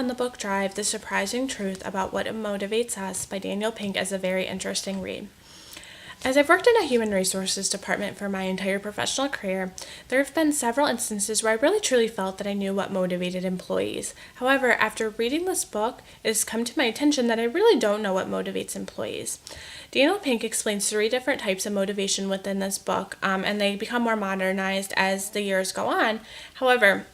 found the book Drive, The Surprising Truth About What Motivates Us by Daniel Pink as a very interesting read. As I've worked in a human resources department for my entire professional career, there have been several instances where I really truly felt that I knew what motivated employees. However, after reading this book, it has come to my attention that I really don't know what motivates employees. Daniel Pink explains 3 different types of motivation within this book, and they become more modernized as the years go on. However,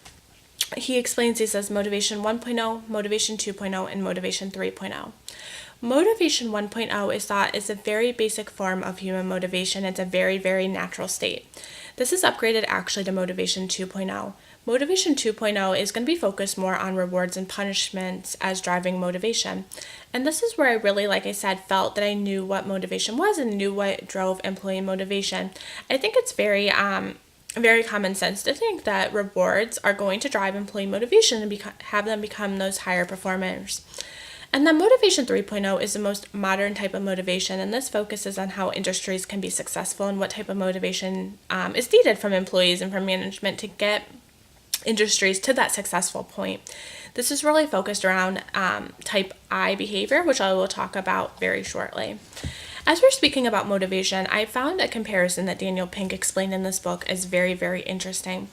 he explains these as Motivation 1.0, Motivation 2.0, and Motivation 3.0. Motivation 1.0 is thought is a very basic form of human motivation. It's a very, very natural state. This is upgraded actually to Motivation 2.0. Motivation 2.0 is going to be focused more on rewards and punishments as driving motivation. And this is where I really, like I said, felt that I knew what motivation was and knew what drove employee motivation. I think it's very common sense to think that rewards are going to drive employee motivation and have them become those higher performers. And then Motivation 3.0 is the most modern type of motivation, and this focuses on how industries can be successful and what type of motivation is needed from employees and from management to get industries to that successful point. This is really focused around type I behavior, which I will talk about very shortly. As we're speaking about motivation, I found a comparison that Daniel Pink explained in this book is very, very interesting.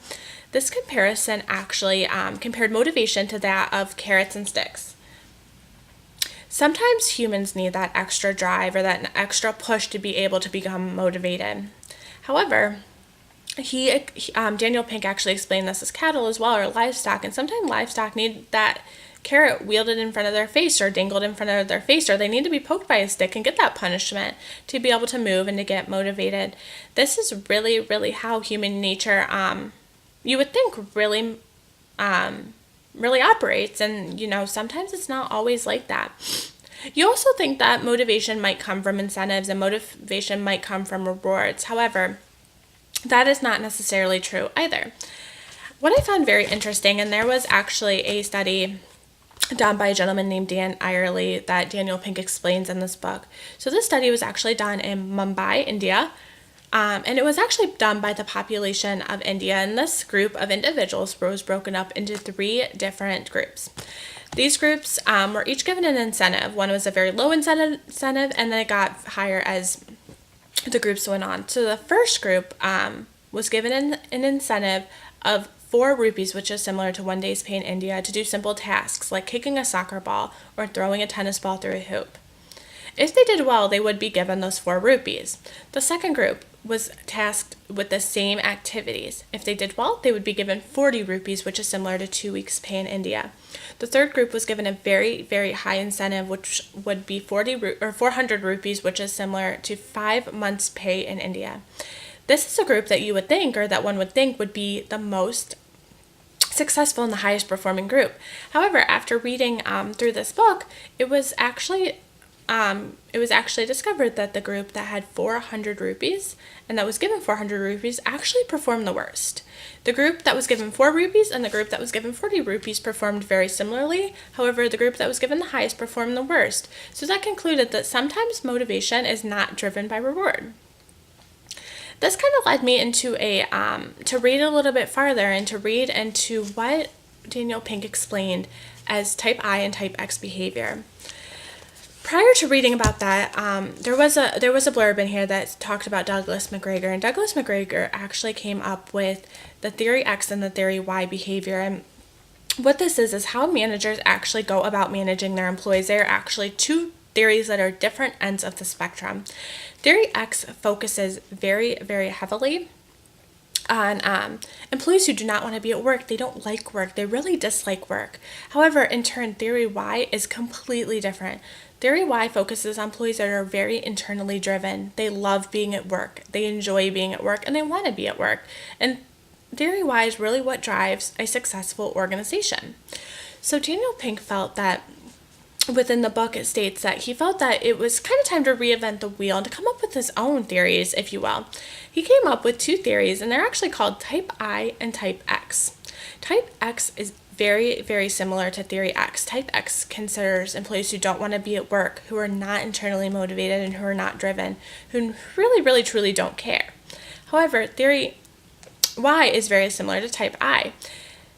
This comparison actually compared motivation to that of carrots and sticks. Sometimes humans need that extra drive or that extra push to be able to become motivated. However, Daniel Pink actually explained this as cattle as well, or livestock, and sometimes livestock need that carrot wielded in front of their face or dangled in front of their face, or they need to be poked by a stick and get that punishment to be able to move and to get motivated. This is really, really how human nature, you would think, really operates, and sometimes it's not always like that. You also think that motivation might come from incentives and motivation might come from rewards. However, that is not necessarily true either. What I found very interesting, and there was actually a study done by a gentleman named Dan Irely that Daniel Pink explains in this book. So this study was actually done in Mumbai, India, and it was actually done by the population of India, and this group of individuals was broken up into 3 different groups. These groups were each given an incentive. One was a very low incentive, and then it got higher as the groups went on. So the first group was given an incentive of 4 rupees, which is similar to 1 day's pay in India, to do simple tasks like kicking a soccer ball or throwing a tennis ball through a hoop. If they did well, they would be given those 4 rupees. The second group was tasked with the same activities. If they did well, they would be given 40 rupees, which is similar to 2 weeks' pay in India. The third group was given a very, very high incentive, which would be 400 rupees, which is similar to 5 months' pay in India. This is a group that you would think, or that one would think, would be the most successful and the highest performing group. However, after reading through this book, it was actually discovered that the group that had 400 rupees and that was given 400 rupees actually performed the worst. The group that was given 4 rupees and the group that was given 40 rupees performed very similarly. However, the group that was given the highest performed the worst. So that concluded that sometimes motivation is not driven by reward. This kind of led me into to read a little bit farther and to read into what Daniel Pink explained as type I and type X behavior. Prior to reading about that, there was a blurb in here that talked about Douglas McGregor, and Douglas McGregor actually came up with the theory X and the theory Y behavior. And what this is how managers actually go about managing their employees. They are actually 2 theories that are different ends of the spectrum. Theory X focuses very, very heavily on employees who do not want to be at work. They don't like work. They really dislike work. However, in turn, Theory Y is completely different. Theory Y focuses on employees that are very internally driven. They love being at work. They enjoy being at work, and they want to be at work. And Theory Y is really what drives a successful organization. So Daniel Pink felt that within the book, it states that he felt that it was kind of time to reinvent the wheel and to come up with his own theories, if you will. He came up with 2 theories, and they're actually called Type I and Type X. Type X is very, very similar to Theory X. Type X considers employees who don't want to be at work, who are not internally motivated, and who are not driven, who really, really, truly don't care. However, Theory Y is very similar to Type I.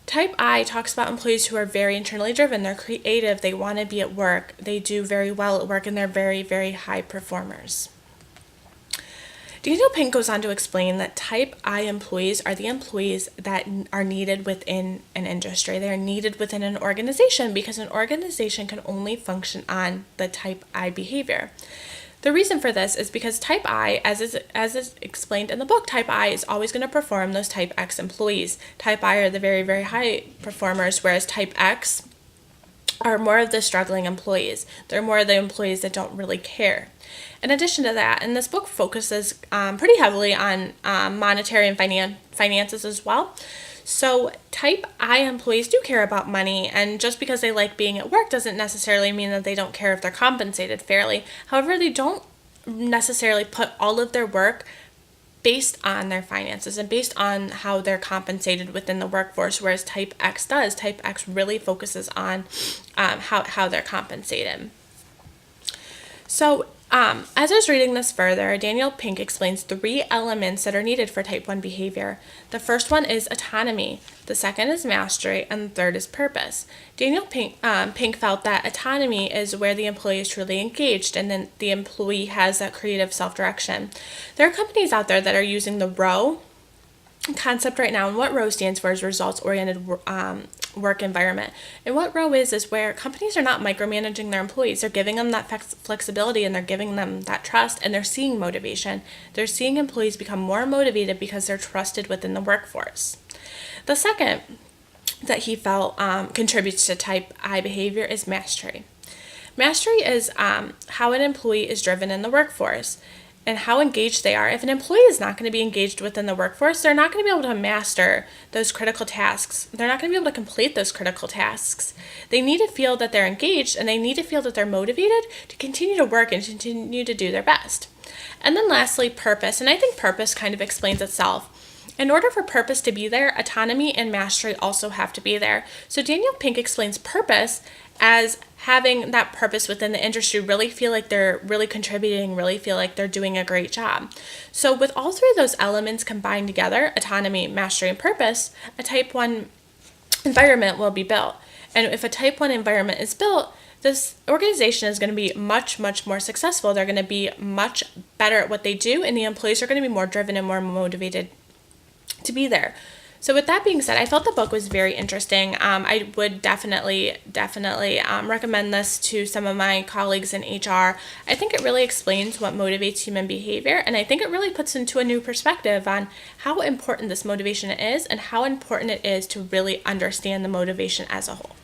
Type I talks about employees who are very internally driven. They're creative. They want to be at work. They do very well at work, and they're very, very high performers. Daniel Pink goes on to explain that Type I employees are the employees that are needed within an industry. They are needed within an organization because an organization can only function on the Type I behavior. The reason for this is because Type I, as is explained in the book, Type I is always going to perform those Type X employees. Type I are the very, very high performers, whereas Type X are more of the struggling employees. They're more of the employees that don't really care. In addition to that, and this book focuses pretty heavily on monetary and finances as well. So Type I employees do care about money, and just because they like being at work doesn't necessarily mean that they don't care if they're compensated fairly. However, they don't necessarily put all of their work based on their finances and based on how they're compensated within the workforce, whereas Type X does. Type X really focuses on how they're compensated. So as I was reading this further, Daniel Pink explains 3 elements that are needed for Type 1 behavior. The first one is autonomy, the second is mastery, and the third is purpose. Daniel Pink felt that autonomy is where the employee is truly engaged and then the employee has that creative self-direction. There are companies out there that are using the ROW concept right now, and what ROW stands for is results-oriented work environment. And what ROW is where companies are not micromanaging their employees. They're giving them that flexibility, and they're giving them that trust, and they're seeing motivation. They're seeing employees become more motivated because they're trusted within the workforce. The second that he felt contributes to Type I behavior is mastery. Mastery is how an employee is driven in the workforce and how engaged they are. If an employee is not going to be engaged within the workforce, they're not going to be able to master those critical tasks. They're not going to be able to complete those critical tasks. They need to feel that they're engaged, and they need to feel that they're motivated to continue to work and continue to do their best. And then lastly, purpose. And I think purpose kind of explains itself. In order for purpose to be there, autonomy and mastery also have to be there. So Daniel Pink explains purpose as having that purpose within the industry, really feel like they're really contributing, really feel like they're doing a great job. So with all 3 of those elements combined together, autonomy, mastery, and purpose, a Type 1 environment will be built. And if a Type 1 environment is built, this organization is going to be much, much more successful. They're going to be much better at what they do, and the employees are going to be more driven and more motivated to be there. So with that being said, I felt the book was very interesting. I would definitely recommend this to some of my colleagues in HR. I think it really explains what motivates human behavior, and I think it really puts into a new perspective on how important this motivation is and how important it is to really understand the motivation as a whole.